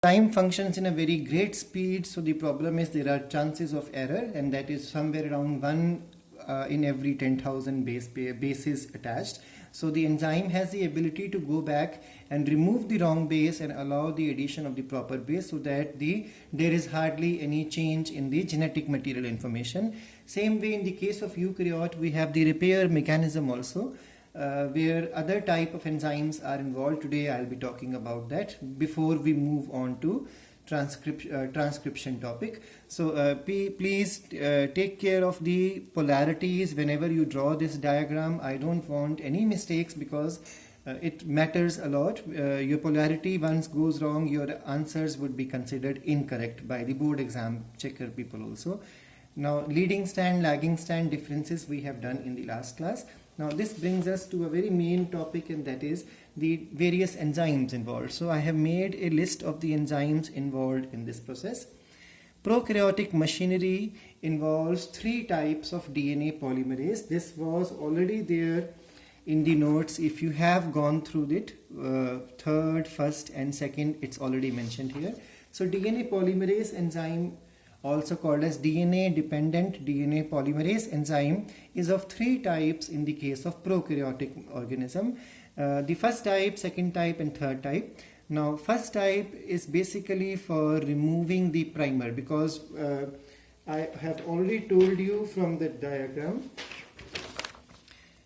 Time functions in a very great speed, so the problem is there are chances of error, and that is somewhere around 1 in every 10,000 bases attached. So the enzyme has the ability to go back and remove the wrong base and allow the addition of the proper base, so that there is hardly any change in the genetic material information. Same way in the case of eukaryote, we have the repair mechanism also, where other type of enzymes are involved. Today I'll be talking about that before we move on to transcription topic. So please take care of the polarities whenever you draw this diagram. I don't want any mistakes because it matters a lot. Your polarity once goes wrong, your answers would be considered incorrect by the board exam checker people also. Now, leading stand, lagging stand differences we have done in the last class. Now this brings us to a very main topic, and that is the various enzymes involved. So I have made a list of the enzymes involved in this process. Prokaryotic machinery involves 3 types of DNA polymerase. This was already there in the notes. If you have gone through it, third, first and second, it's already mentioned here. So DNA polymerase enzyme, also called as DNA dependent DNA polymerase enzyme, is of 3 types in the case of prokaryotic organism. The first type, second type and third type. Now first type is basically for removing the primer, because I have already told you from the diagram,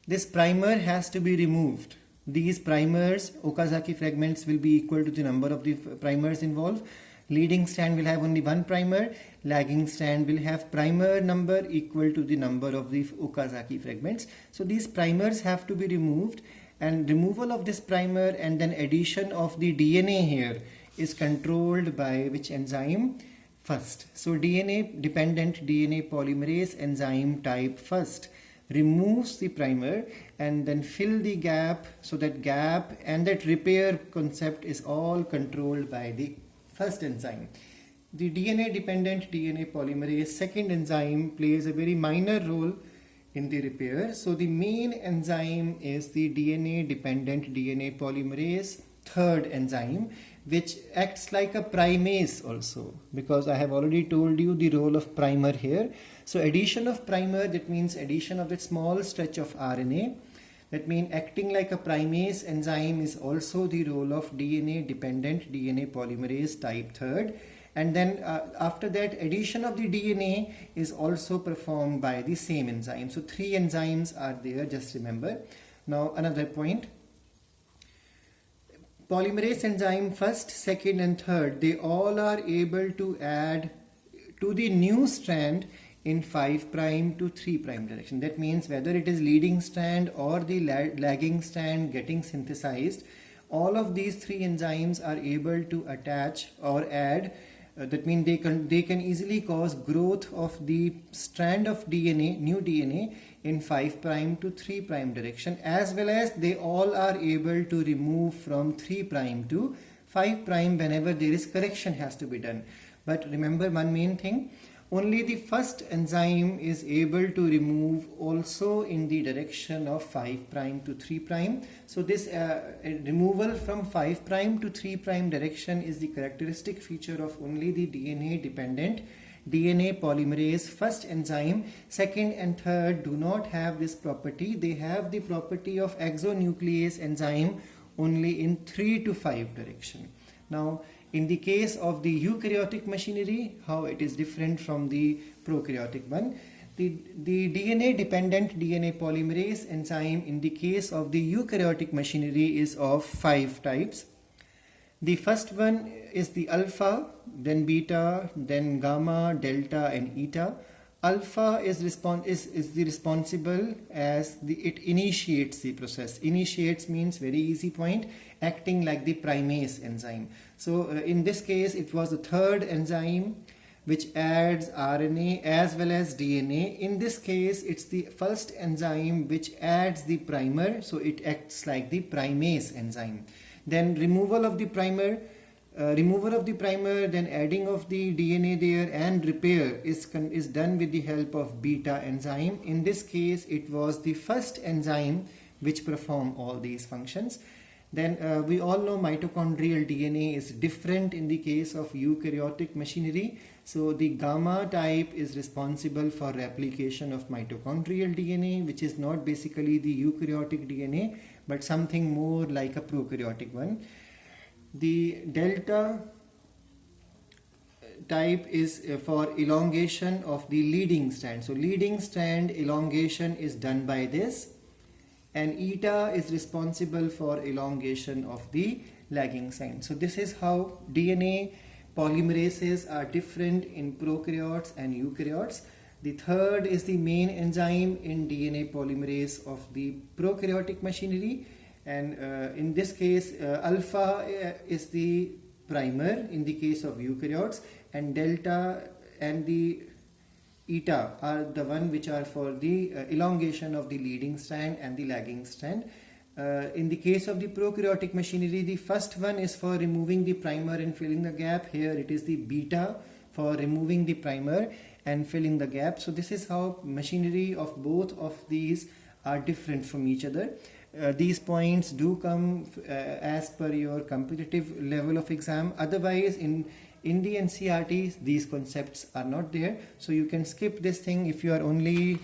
this primer has to be removed. These primers, Okazaki fragments, will be equal to the number of the primers involved. Leading strand will have only 1 primer, lagging strand will have primer number equal to the number of the Okazaki fragments. So these primers have to be removed, and removal of this primer and then addition of the DNA here is controlled by which enzyme? First. So DNA dependent DNA polymerase enzyme type first removes the primer and then fill the gap, so that gap and that repair concept is all controlled by the first enzyme. The DNA dependent DNA polymerase second enzyme plays a very minor role in the repair. So the main enzyme is the DNA dependent DNA polymerase third enzyme, which acts like a primase also, because I have already told you the role of primer here. So addition of primer, that means addition of that small stretch of RNA. That means acting like a primase enzyme is also the role of DNA dependent DNA polymerase type third. And then after that, addition of the DNA is also performed by the same enzyme. So 3 enzymes are there, just remember. Now another point, polymerase enzyme first, second and third, they all are able to add to the new strand in 5' to 3' direction. That means whether it is leading strand or the lagging strand getting synthesized, all of these 3 enzymes are able to attach or add. That means they can easily cause growth of the strand of DNA, new DNA, in 5' to 3' direction, as well as they all are able to remove from 3' to 5' whenever there is correction has to be done. But remember one main thing, only the first enzyme is able to remove also in the direction of 5' to 3'. So this removal from 5' to 3' direction is the characteristic feature of only the DNA dependent DNA polymerase first enzyme. Second and third do not have this property. They have the property of exonuclease enzyme only in 3 to 5 direction. Now in the case of the eukaryotic machinery, how it is different from the prokaryotic one. The DNA dependent DNA polymerase enzyme in the case of the eukaryotic machinery is of 5 types. The first one is the alpha, then beta, then gamma, delta and eta. Alpha is the responsible as it initiates the process. Initiates means very easy point, acting like the primase enzyme. So in this case it was the third enzyme which adds RNA as well as DNA. In this case it's the first enzyme which adds the primer, so it acts like the primase enzyme. Then removal of the primer, then adding of the DNA there, and repair is done with the help of beta enzyme. In this case it was the first enzyme which performed all these functions. Then we all know mitochondrial DNA is different in the case of eukaryotic machinery. So the gamma type is responsible for replication of mitochondrial DNA, which is not basically the eukaryotic DNA, but something more like a prokaryotic one. The delta type is for elongation of the leading strand. So leading strand elongation is done by this, and eta is responsible for elongation of the lagging strand. So this is how DNA polymerases are different in prokaryotes and eukaryotes. The third is the main enzyme in DNA polymerase of the prokaryotic machinery, and in this case alpha is the primer in the case of eukaryotes, and delta and the eta are the one which are for the elongation of the leading strand and the lagging strand. In the case of the prokaryotic machinery, the first one is for removing the primer and filling the gap. Here it is the beta for removing the primer and filling the gap. So this is how machinery of both of these are different from each other. These points do come as per your competitive level of exam. Otherwise, in the NCERT, these concepts are not there. So you can skip this thing if you are only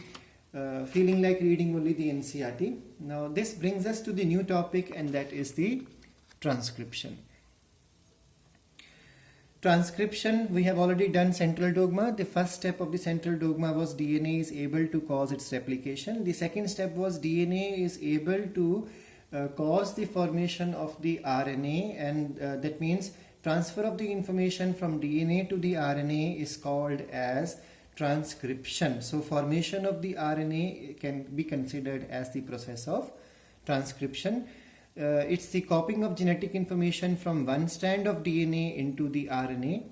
feeling like reading only the NCERT. Now this brings us to the new topic, and that is the transcription. Transcription, we have already done central dogma. The first step of the central dogma was DNA is able to cause its replication. The second step was DNA is able to cause the formation of the RNA, and that means transfer of the information from DNA to the RNA is called as transcription. So formation of the RNA can be considered as the process of transcription. It's the copying of genetic information from one strand of DNA into the RNA.